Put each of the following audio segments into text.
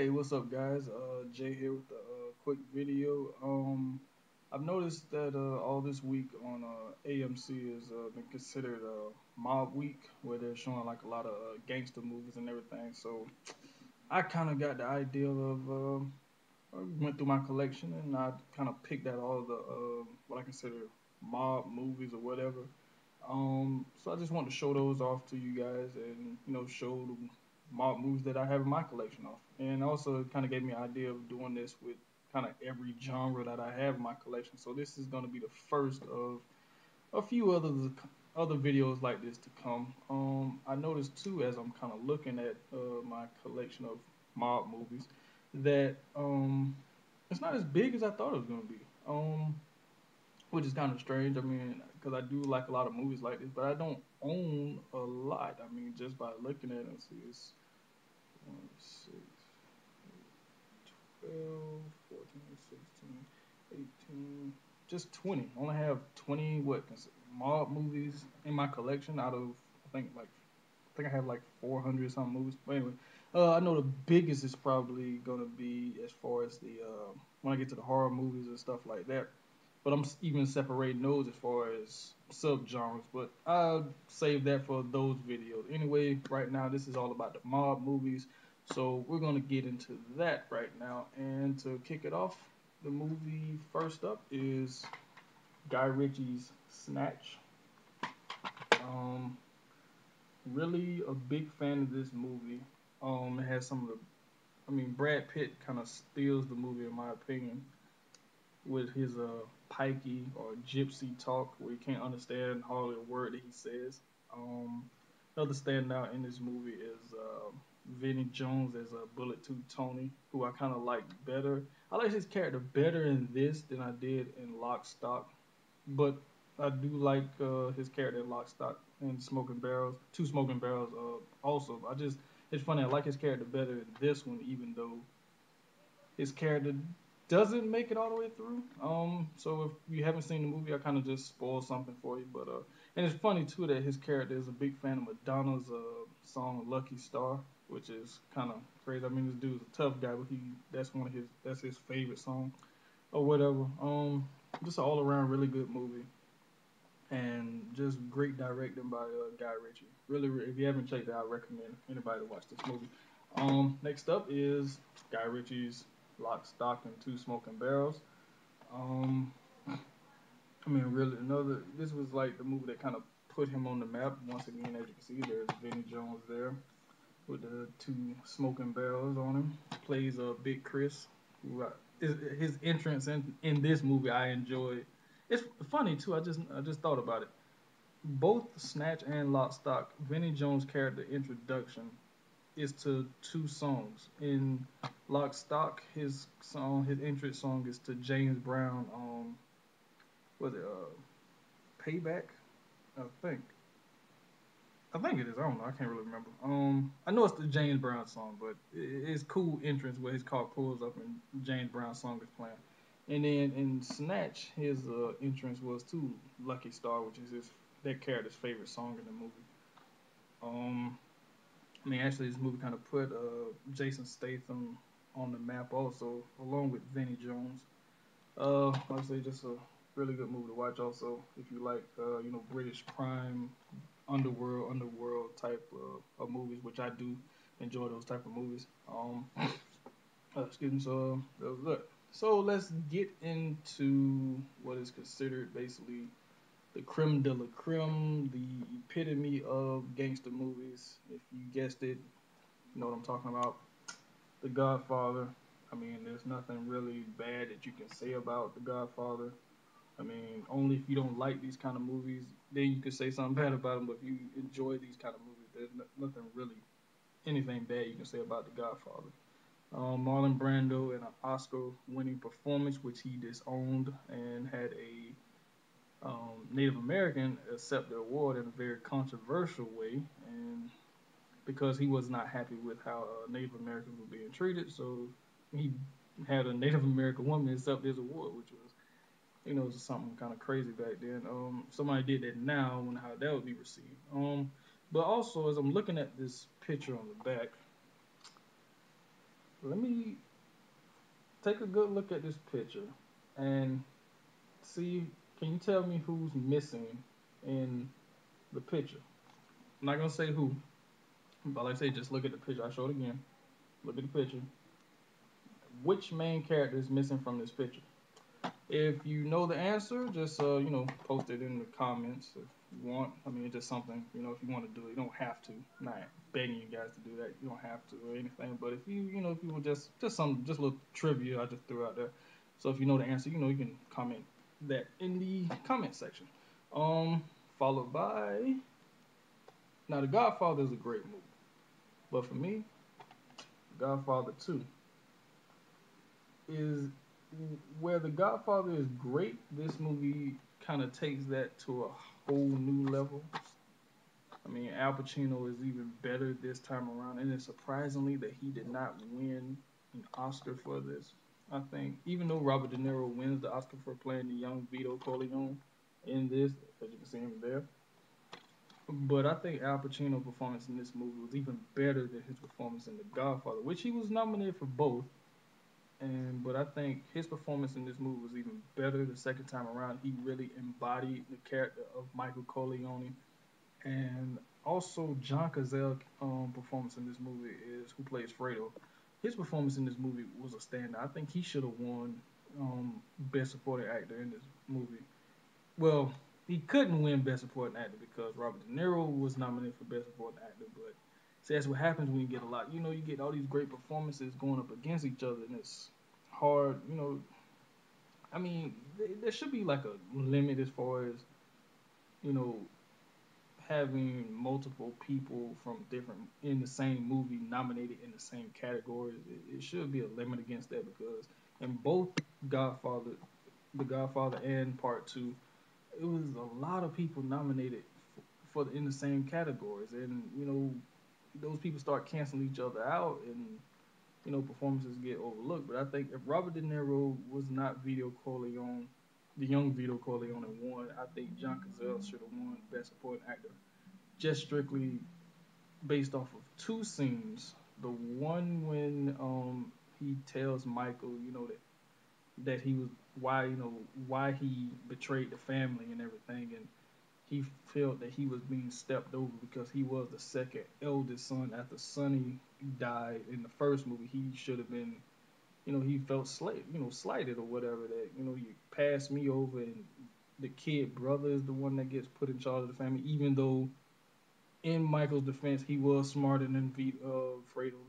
Hey, what's up, guys? Jay here with the quick video. I've noticed that all this week on AMC has been considered Mob Week, where they're showing like a lot of gangster movies and everything. So I kind of got the idea of I went through my collection and I kind of picked out all the what I consider mob movies or whatever. So I just want to show those off to you guys and show the mob movies that I have in my collection off. And also it kind of gave me an idea of doing this with kind of every genre that I have in my collection. So this is going to be the first of a few other videos like this to come. I noticed too as I'm kind of looking at my collection of mob movies that it's not as big as I thought it was going to be. Which is kind of strange. I mean, because I do like a lot of movies like this, but I don't own a lot. I mean, just by looking at it, see, it's 1, 6, 12, 14, 16, 18, just 20. I only have 20 mob movies in my collection out of I think I have like 400 something movies. But anyway, I know the biggest is probably gonna be as far as the when I get to the horror movies and stuff like that. But I'm even separating those as far as subgenres. But I'll save that for those videos. Anyway, right now this is all about the mob movies. So we're gonna get into that right now. And to kick it off, the movie first up is Guy Ritchie's Snatch. Um, Really a big fan of this movie. It has some of the, I mean, Brad Pitt kind of steals the movie in my opinion with his pikey or gypsy talk, where you can't understand hardly a word that he says. Um, Another standout in this movie is Vinnie Jones as a Bullet Tooth Tony, who I kind of like better. I like his character better in this than I did in Lock, Stock, but I do like his character in Lock, Stock, and Smoking Barrels, Two Smoking Barrels. Also, it's funny. I like his character better in this one, even though his character doesn't make it all the way through. So if you haven't seen the movie, I kind of just spoiled something for you. But and it's funny too that his character is a big fan of Madonna's song "Lucky Star," which is kind of crazy. I mean, this dude's a tough guy, but that's his favorite song or whatever. Just an all around really good movie and just great directing by Guy Ritchie. If you haven't checked it out, I recommend anybody to watch this movie. Next up is Guy Ritchie's Lock, Stock, and Two Smoking Barrels. Um, I mean, really, this was like the movie that kind of put him on the map. Once again, as you can see, there's Vinnie Jones there with the two smoking barrels on him. Plays Big Chris. Who his entrance in this movie I enjoyed. It's funny too. I just thought about it. Both Snatch and Lock, Stock, Vinnie Jones' character introduction is to two songs. In Lock, Stock, his entrance song is to James Brown. Was it Payback? I think. I think it is. I don't know. I can't really remember. I know it's the James Brown song, but it's cool entrance where his car pulls up and James Brown's song is playing. And then in Snatch, his entrance was to Lucky Star, which is that character's favorite song in the movie. Um, I mean, actually, this movie kind of put Jason Statham on the map also, along with Vinnie Jones. Like I say, just a really good movie to watch. Also, if you like, British crime, underworld type of movies, which I do enjoy those type of movies. Excuse me. So that was good. So let's get into what is considered basically the creme de la creme, the epitome of gangster movies. If you guessed it, you know what I'm talking about. The Godfather. I mean, there's nothing really bad that you can say about The Godfather. I mean, only if you don't like these kind of movies, then you could say something bad about them. But if you enjoy these kind of movies, there's nothing really, anything bad you can say about The Godfather. Marlon Brando in an Oscar-winning performance, which he disowned and had a Native American accept the award in a very controversial way, and because he was not happy with how Native Americans were being treated, so he had a Native American woman accept his award, which was, just something kind of crazy back then. Somebody did that now, I wonder how that would be received. But also, as I'm looking at this picture on the back, let me take a good look at this picture and see. Can you tell me who's missing in the picture? I'm not gonna say who, but like I say, just look at the picture. I show it again. Look at the picture. Which main character is missing from this picture? If you know the answer, just post it in the comments if you want. I mean, it's just something if you want to do it, you don't have to. I'm not begging you guys to do that. You don't have to or anything. But if if you were just a little trivia I just threw out there. So if you know the answer, you can comment that in the comment section. Um, Followed by now, The Godfather is a great movie, but for me, Godfather 2 is where The Godfather is great. This movie kind of takes that to a whole new level. I mean, Al Pacino is even better this time around, and it's surprisingly that he did not win an Oscar for this. I think even though Robert De Niro wins the Oscar for playing the young Vito Corleone in this, as you can see him there, but I think Al Pacino's performance in this movie was even better than his performance in The Godfather, which he was nominated for both. But I think his performance in this movie was even better the second time around. He really embodied the character of Michael Corleone, and also John Cazale performance in this movie is who plays Fredo. His performance in this movie was a standout. I think he should have won Best Supporting Actor in this movie. Well, he couldn't win Best Supporting Actor because Robert De Niro was nominated for Best Supporting Actor. But see, that's what happens when you get a lot. You get all these great performances going up against each other, and it's hard. I mean, there should be like a limit as far as you know having multiple people from different in the same movie nominated in the same categories. It should be a limit against that because in both Godfather, The Godfather and Part Two, it was a lot of people nominated for in the same categories, and those people start canceling each other out, and performances get overlooked. But I think if Robert De Niro was not Vito Corleone, the young Vito Corleone, and won, I think John Cazale should have won Best Supporting Actor, just strictly based off of two scenes. The one when he tells Michael, that he was why he betrayed the family and everything, and he felt that he was being stepped over because he was the second eldest son after Sonny died in the first movie. He should have been, he felt slighted or whatever, that you passed me over, and the kid brother is the one that gets put in charge of the family, even though in Michael's defense he was smarter than Fredo,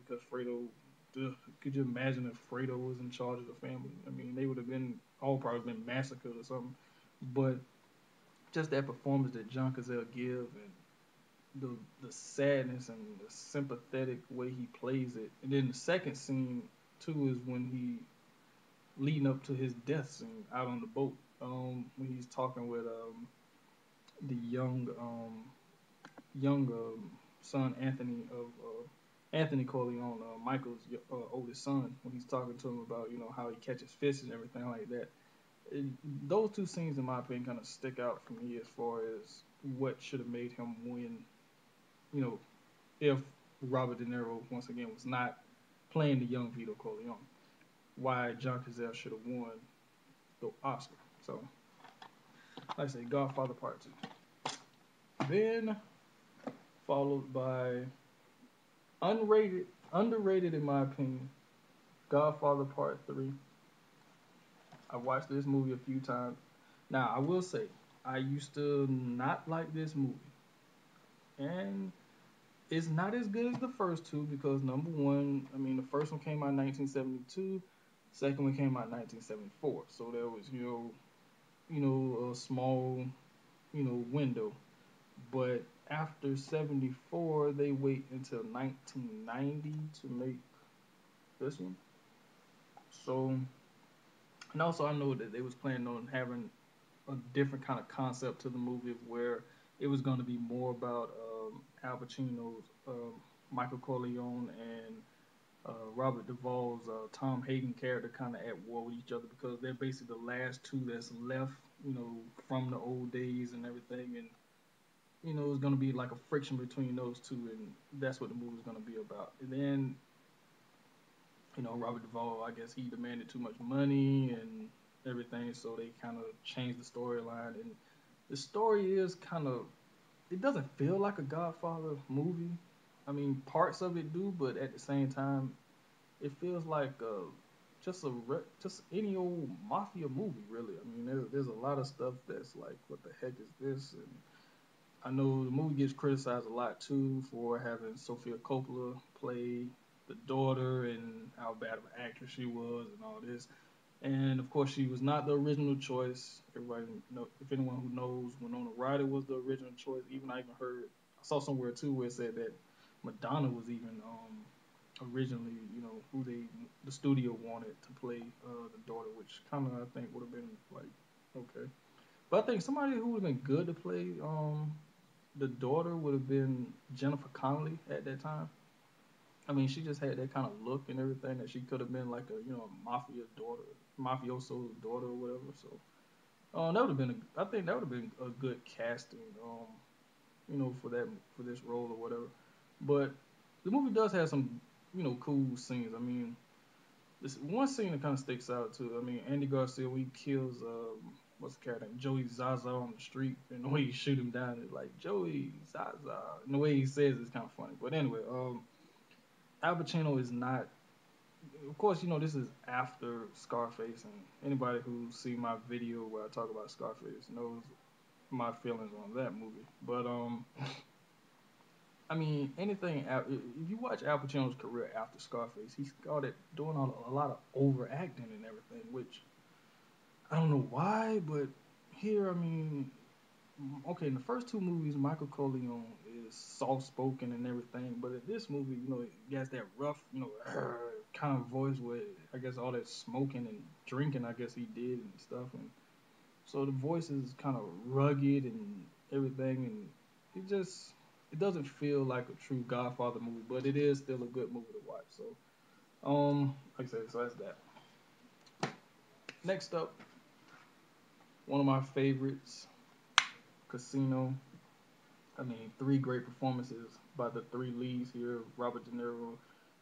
because Fredo. Could you imagine if Fredo was in charge of the family? I mean, they would have been all probably been massacred or something. But just that performance that John Cazale give, and the sadness and the sympathetic way he plays it. And then the second scene too is when he leading up to his death scene out on the boat. When he's talking with the young son Anthony of Anthony Corleone, Michael's oldest son, when he's talking to him about how he catches fish and everything like that. It, those two scenes, in my opinion, kind of stick out for me as far as what should have made him win. You know, if Robert De Niro once again was not playing the young Vito Corleone, why John Cazale should have won the Oscar. So, like I say, Godfather Part Two. Then followed by underrated in my opinion, Godfather Part Three. I watched this movie a few times. Now, I will say, I used to not like this movie. And it's not as good as the first two because, number one, I mean, the first one came out in 1972, second one came out in 1974. So there was, a small, window. But after 74, they wait until 1990 to make this one. So, and also I know that they was planning on having a different kind of concept to the movie where it was going to be more about Al Pacino's Michael Corleone and Robert Duvall's Tom Hagen character kind of at war with each other because they're basically the last two that's left, from the old days and everything. And, it's going to be like a friction between those two, and that's what the movie's going to be about. And then Robert Duvall, I guess he demanded too much money and everything, so they kind of changed the storyline. And the story is kind of, it doesn't feel like a Godfather movie. I mean, parts of it do, but at the same time, it feels like just any old mafia movie, really. I mean, there's a lot of stuff that's like, what the heck is this? And I know the movie gets criticized a lot too for having Sofia Coppola play the daughter and how bad of an actress she was and all this. And of course, she was not the original choice. Everybody know, if anyone who knows, Winona Ryder was the original choice. Even I even heard, I saw somewhere too where it said that Madonna was even originally, who the studio wanted to play the daughter, which kind of I think would have been like okay. But I think somebody who would have been good to play the daughter would have been Jennifer Connelly at that time. I mean, she just had that kind of look and everything that she could have been like a mafia daughter, mafioso daughter or whatever. So, that would have been, I think that would have been a good casting, for this role or whatever. But the movie does have some, cool scenes. I mean, this one scene that kind of sticks out too. I mean, Andy Garcia when he kills what's the character name? Joey Zaza on the street, and the way he shoot him down is like Joey Zaza, and the way he says it's kind of funny. But anyway, Al Pacino is not. Of course, this is after Scarface, and anybody who's seen my video where I talk about Scarface knows my feelings on that movie. But I mean, if you watch Al Pacino's career after Scarface, he started doing a lot of overacting and everything, which I don't know why, but here, I mean, okay, in the first two movies, Michael Corleone is soft spoken and everything, but in this movie, he has that rough, kind of voice where I guess all that smoking and drinking, I guess he did and stuff, and so the voice is kind of rugged and everything, and it doesn't feel like a true Godfather movie, but it is still a good movie to watch. So, like I said, so that's that. Next up, one of my favorites, Casino. I mean, three great performances by the three leads here: Robert De Niro,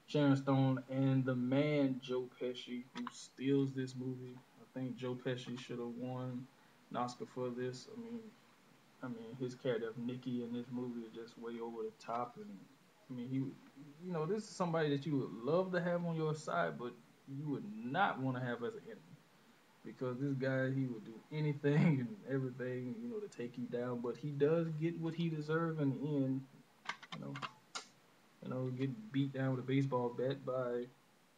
Sharon Stone, and the man Joe Pesci, who steals this movie. I think Joe Pesci should have won an Oscar for this. I mean, his character of Nicky in this movie is just way over the top, and I mean, this is somebody that you would love to have on your side, but you would not want to have as an enemy because this guy he would do anything and everything, to take you down. But he does get what he deserves in the end. You know, get beat down with a baseball bat by,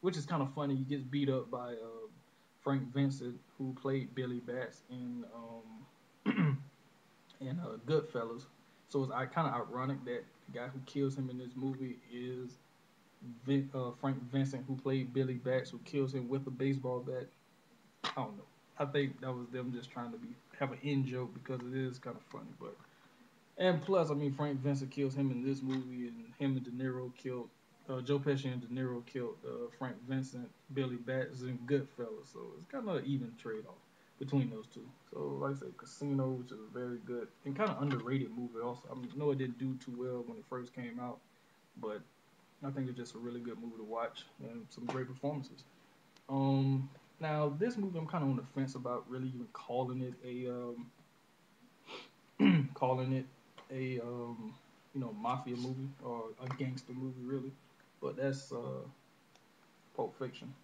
which is kind of funny. He gets beat up by Frank Vincent, who played Billy Bats in Goodfellas. So it's kind of ironic that the guy who kills him in this movie is Frank Vincent, who played Billy Bats, who kills him with a baseball bat. I don't know. I think that was them just trying to have an in joke because it is kind of funny. But and plus, I mean, Frank Vincent kills him in this movie, and him and De Niro killed Joe Pesci and De Niro killed Frank Vincent, Billy Bats, and Goodfellas. So it's kind of an even trade off between those two. So like I said, Casino, which is a very good and kind of underrated movie. Also, I mean, know it didn't do too well when it first came out, but I think it's just a really good movie to watch and some great performances. Now this movie I'm kind of on the fence about really even calling it calling it a mafia movie or a gangster movie really, but that's Pulp Fiction.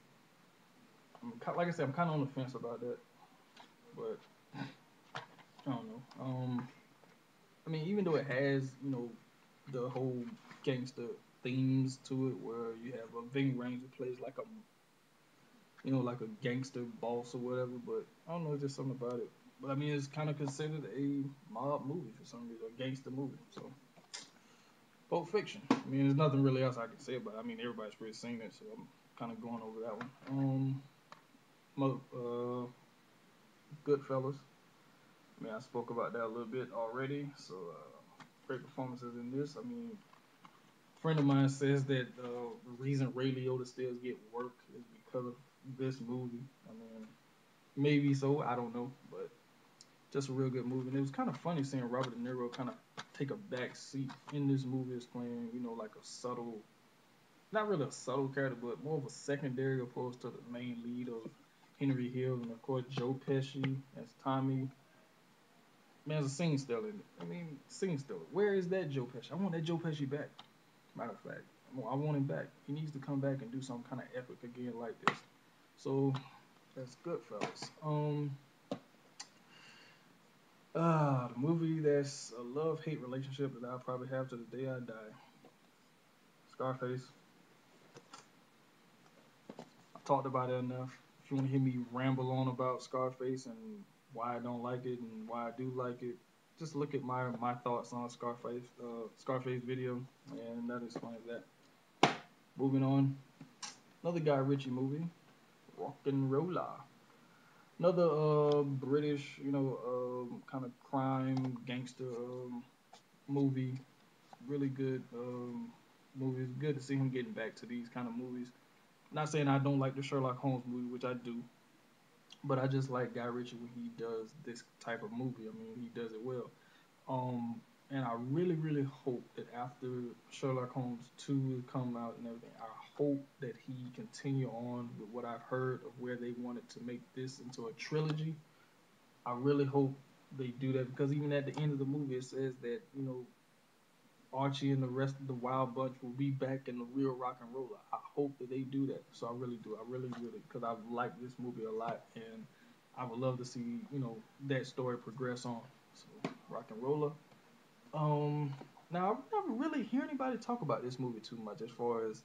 Like I said, I'm kind of on the fence about that, but I don't know. I mean, even though it has the whole gangster themes to it, where you have a Ving Rhames who plays like like a gangster boss or whatever, but I don't know, it's just something about it. But I mean, it's kind of considered a mob movie for some reason, a gangster movie. So, Pulp Fiction. I mean, there's nothing really else I can say about it. I mean, everybody's pretty seen it, so I'm kind of going over that one. Goodfellas. I mean, I spoke about that a little bit already. So, great performances in this. I mean, a friend of mine says that the reason Ray Liotta still get work is because of this movie. I mean, maybe so. I don't know, but just a real good movie. And it was kind of funny seeing Robert De Niro kind of take a back seat in this movie as playing, like a subtle not really a subtle character, but more of a secondary opposed to the main lead of Henry Hill, and of course Joe Pesci as Tommy. Man, there's a scene still in it. I mean, scene still. Where is that Joe Pesci? I want that Joe Pesci back. Matter of fact, I want him back. He needs to come back and do some kind of epic again like this. So that's good, fellas. The movie that's a love hate relationship that I'll probably have to the day I die. Scarface. I talked about it enough. If you want to hear me ramble on about Scarface and why I don't like it and why I do like it, just look at my thoughts on Scarface video, and that explains that. Moving on, another Guy Ritchie movie, Rock and Roller. Another British, kind of crime gangster movie. Really good movie. It's good to see him getting back to these kind of movies. Not saying I don't like the Sherlock Holmes movie, which I do, but I just like Guy Ritchie when he does this type of movie. I mean, he does it well. And I really, really hope that after Sherlock Holmes 2 come out and everything, I hope that he continue on with what I've heard of where they wanted to make this into a trilogy. I really hope they do that because even at the end of the movie, it says that Archie and the rest of the Wild Bunch will be back in the real rock and roller. I hope that they do that. So I really do. I really, really, because I like this movie a lot, and I would love to see that story progress on. So rock and roller. Um, Now I never really hear anybody talk about this movie too much as far as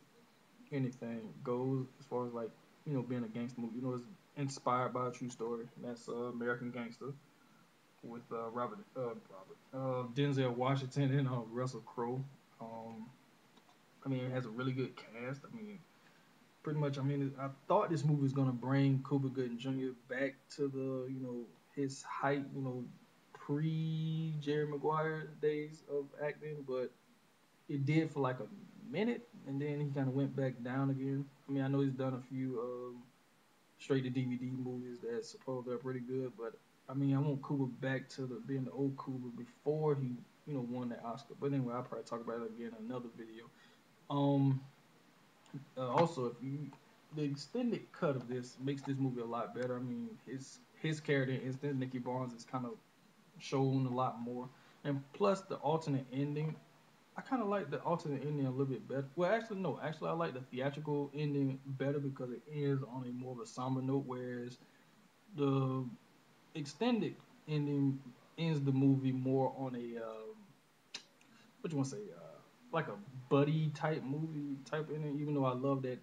anything goes. As far as like being a gangster movie, it's inspired by a true story. And that's American Gangster with Denzel Washington and Russell Crowe. Um, I mean, it has a really good cast. I mean, pretty much. I mean, I thought this movie was gonna bring Cuba Gooding Jr. back to the his height, pre Jerry Maguire days of acting, but it did for like a minute, and then he kind of went back down again. I mean, I know he's done a few straight to DVD movies that supposedly are pretty good, but I mean, I want Cuba back to being the old Cuba before he won that Oscar. But anyway, I'll probably talk about it again in another video. Um, Also, if you the extended cut of this makes this movie a lot better. I mean, his character in Instant Nicky Barnes is kind of shown a lot more, and plus the alternate ending. I kind of like the alternate ending a little bit better. Well, actually, no. Actually, I like the theatrical ending better because it ends on a more of a somber note, whereas the extended ending ends the movie more on a what you want to say, like a buddy type movie type ending. Even though I love that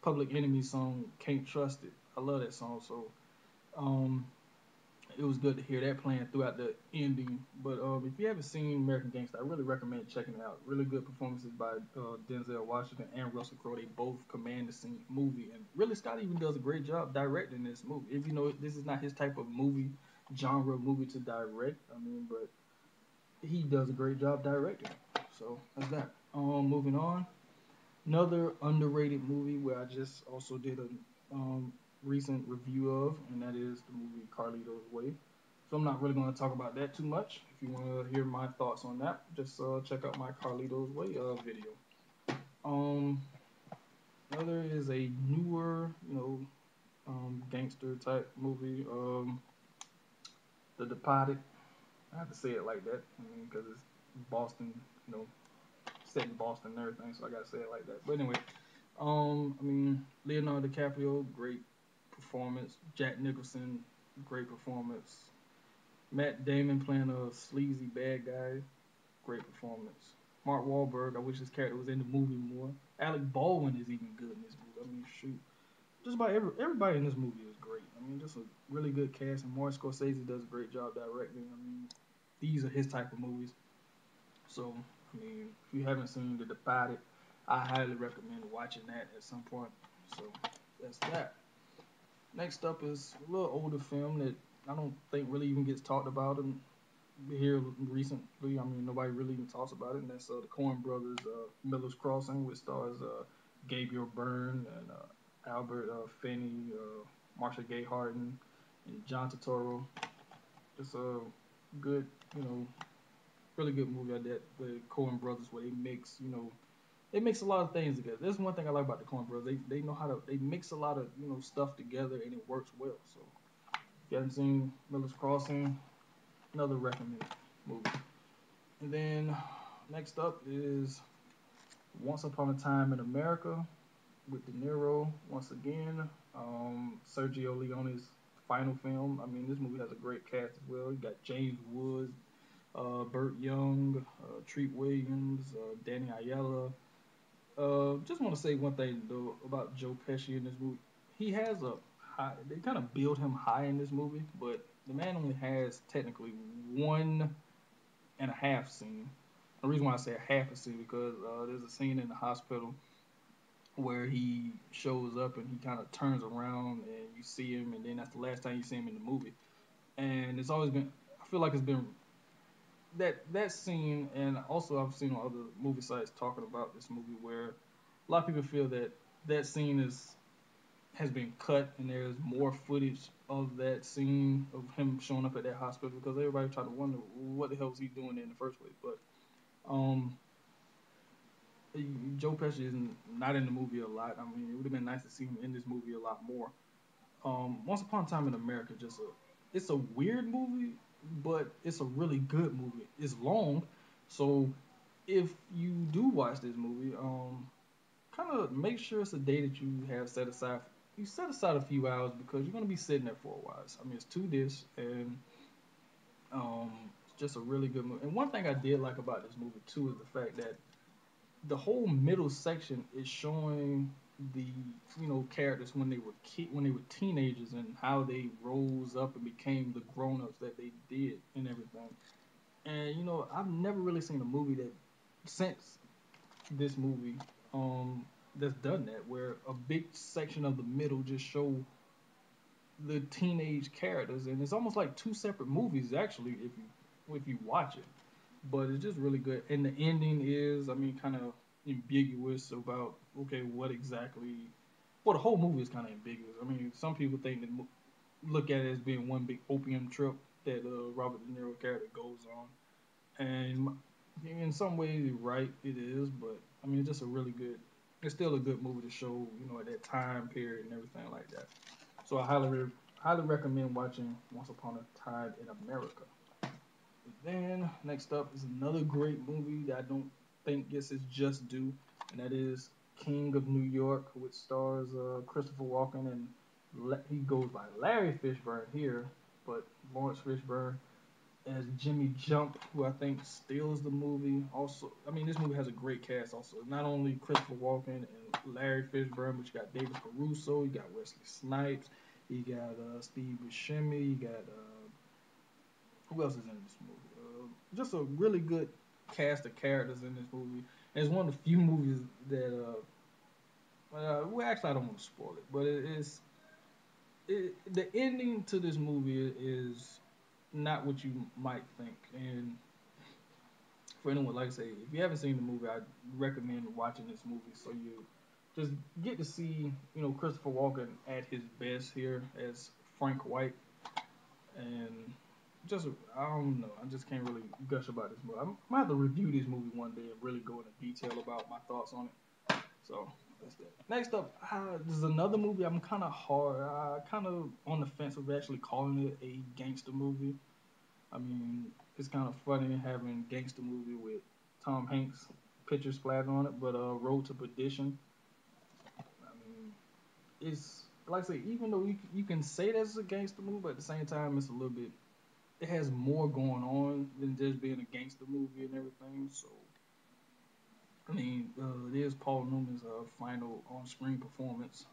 Public Enemy song, "Can't Trust It." I love that song, so um, it was good to hear that playing throughout the ending. But if you haven't seen American Gangster, I really recommend checking it out. Really good performances by Denzel Washington and Russell Crowe. They both command the scene movie, and really Scott even does a great job directing this movie. If you know this is not his type of movie genre movie to direct, I mean, but he does a great job directing. So that's that. Moving on. Another underrated movie where I just also did a recent review of, and that is the movie Carlito's Way. So I'm not really going to talk about that too much. If you want to hear my thoughts on that, just check out my Carlito's Way video. Um, Another is a newer, gangster type movie. The Departed. I have to say it like that, I mean, because it's Boston, you know, set in Boston and everything, so I gotta say it like that. But anyway, I mean, Leonardo DiCaprio, great performance. Jack Nicholson, great performance. Matt Damon playing a sleazy bad guy, great performance. Mark Wahlberg, I wish his character was in the movie more. Alec Baldwin is even good in this movie. I mean, shoot, just about everybody in this movie is great. I mean, just a really good cast, and Martin Scorsese does a great job directing. I mean, these are his type of movies. So, I mean, if you haven't seen The Departed, I highly recommend watching that at some point. So, that's that. Next up is a little older film that I don't think really even gets talked about here recently. I mean, nobody really even talks about it, and that's the Coen Brothers' Miller's Crossing, which stars Gabriel Byrne and Albert Finney, Marsha Gay Harden, and John Turturro. Just a good, really good movie like that. The Coen Brothers, where they mix, it makes a lot of things together. That's one thing I like about the Coen Brothers. They know how to they mix a lot of stuff together and it works well. So if you haven't seen Miller's Crossing, another recommended movie. And then next up is Once Upon a Time in America with De Niro once again. Sergio Leone's final film. I mean, this movie has a great cast as well. You got James Woods, Burt Young, Treat Williams, Danny Aiello. Just want to say one thing though about Joe Pesci in this movie. He has a high. They kind of build him high in this movie, but the man only has technically 1.5 scene. The reason why I say a half a scene because there's a scene in the hospital where he shows up and he kind of turns around and you see him, and then that's the last time you see him in the movie. And it's always been. I feel like it's been that scene, and also I've seen on other movie sites talking about this movie where a lot of people feel that that scene has been cut and there's more footage of that scene of him showing up at that hospital because everybody tried to wonder what the hell was he doing there in the first place. But um, Joe Pesci is not in the movie a lot. I mean, it would have been nice to see him in this movie a lot more. Once Upon a Time in America, it's a weird movie, but it's a really good movie. It's long, so if you do watch this movie, kind of make sure it's a day that you have set aside. You set aside a few hours because you're gonna be sitting there for a while. I mean, it's 2 discs, and it's just a really good movie. And one thing I did like about this movie too is the fact that the whole middle section is showing the characters when they were when they were teenagers and how they rose up and became the grown-ups that they did and everything. And I've never really seen a movie that since this movie that's done that where a big section of the middle just show the teenage characters, and it's almost like two separate movies actually if you watch it. But it's just really good. And the ending is, I mean, kind of ambiguous about okay, what exactly. Well, the whole movie is kind of ambiguous. I mean, some people think that look at it as being one big opium trip that Robert De Niro character goes on, and in some ways, you're right, it is. But I mean, it's just a really good. It's still a good movie to show, at that time period and everything like that. So I highly recommend watching Once Upon a Time in America. Then next up is another great movie that I don't think gets its just due, and that is King of New York, which stars Christopher Walken and he goes by Larry Fishburne here, but Lawrence Fishburne as Jimmy Jump, who I think steals the movie. Also, I mean this movie has a great cast. Also, not only Christopher Walken and Larry Fishburne, but you got David Caruso, you got Wesley Snipes, you got Steve Buscemi, you got who else is in this movie? Just a really good cast of characters in this movie. And it's one of the few movies that, well, actually, I don't want to spoil it, but the ending to this movie is not what you might think. And for anyone, like I say, if you haven't seen the movie, I recommend watching this movie so you just get to see, Christopher Walken at his best here as Frank White. And just I don't know. I just can't really gush about this movie. I'm gonna have to review this movie one day and really go into detail about my thoughts on it. So that's that. Next up, this is another movie. I'm kind of on the fence of actually calling it a gangster movie. I mean, it's kind of funny having gangster movie with Tom Hanks picture splattered on it, but Road to Perdition. I mean, it's like I say, even though you can say that's a gangster movie, but at the same time, it's a little bit it has more going on than just being a gangster movie and everything. So, I mean, it is Paul Newman's final on-screen performance.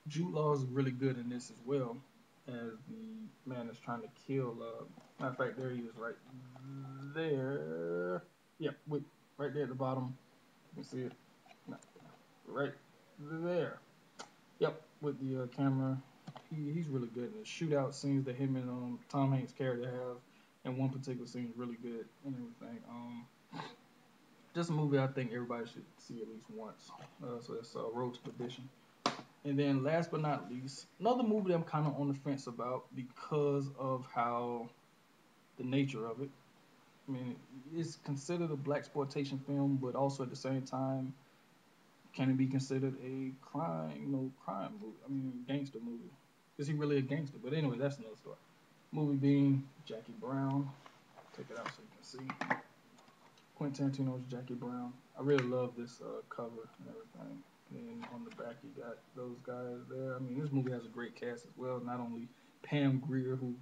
Jude Law is really good in this as well as the man that's trying to kill. Matter of fact, there he is, right there. Yeah, right there at the bottom. You can see it. No, right there. Yep, with the camera. He's really good. And the shootout scenes that him and Tom Hanks' character have, and one particular scene is really good and everything. Just a movie I think everybody should see at least once. So that's Road to Perdition. And then last but not least, another movie that I'm kind of on the fence about because of how the nature of it. I mean, it's considered a black exploitation film, but also at the same time, can it be considered a crime movie? I mean, gangster movie. Is he really a gangster? But anyway, that's another story. Movie being Jackie Brown. Take it out so you can see. Quentin Tarantino's Jackie Brown. I really love this cover and everything. And on the back, you got those guys there. I mean, this movie has a great cast as well. Not only Pam Grier, who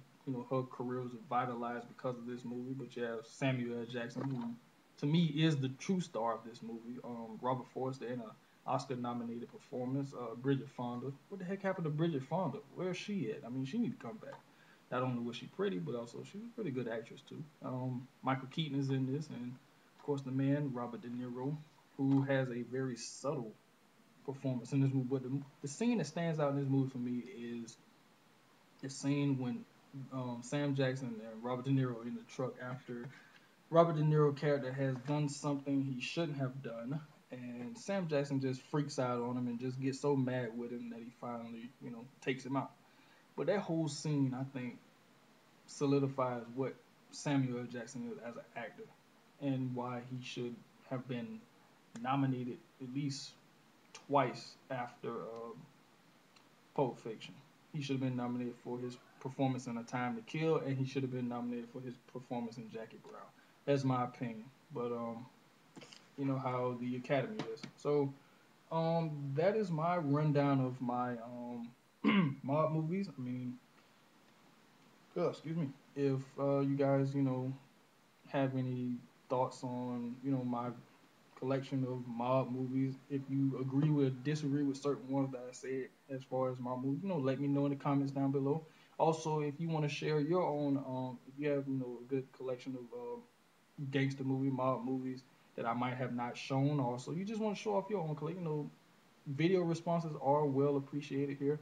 her career was vitalized because of this movie, but you have Samuel L. Jackson, who to me is the true star of this movie. Robert Forster in an Oscar-nominated performance. Bridget Fonda. What the heck happened to Bridget Fonda? Where's she at? I mean, she need to come back. Not only was she pretty, but also she was a pretty good actress too. Michael Keaton is in this, and of course, the man, Robert De Niro, who has a very subtle performance in this movie. But the scene that stands out in this movie for me is the scene when Sam Jackson and Robert De Niro are in the truck after Robert De Niro character has done something he shouldn't have done, and Sam Jackson just freaks out on him and just gets so mad with him that he finally, takes him out. But that whole scene, I think, solidifies what Samuel L. Jackson is as an actor and why he should have been nominated at least twice after Pulp Fiction. He should have been nominated for his performance in A Time to Kill, and he should have been nominated for his performance in Jackie Brown. That's my opinion, but you know how the Academy is. So that is my rundown of my mob movies. I mean, excuse me. If you guys have any thoughts on my collection of mob movies. If you agree with disagree with certain ones that I said as far as my movie, let me know in the comments down below. Also, if you want to share your own, if you have a good collection of gangster movie, mob movies that I might have not shown, also you just want to show off your own collection, video responses are well appreciated here.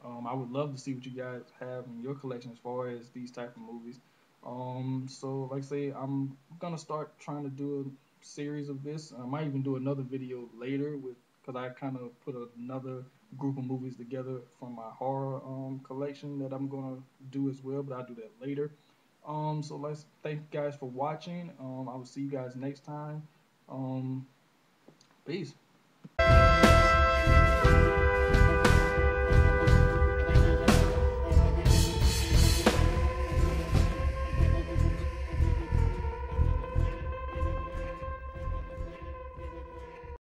I would love to see what you guys have in your collection as far as these type of movies. So like I say, I'm gonna start trying to do a series of this. I might even do another video later with because I kind of put another group of movies together from my horror collection that I'm gonna do as well, but I'll do that later. So let's thank you guys for watching. I will see you guys next time. Um, peace.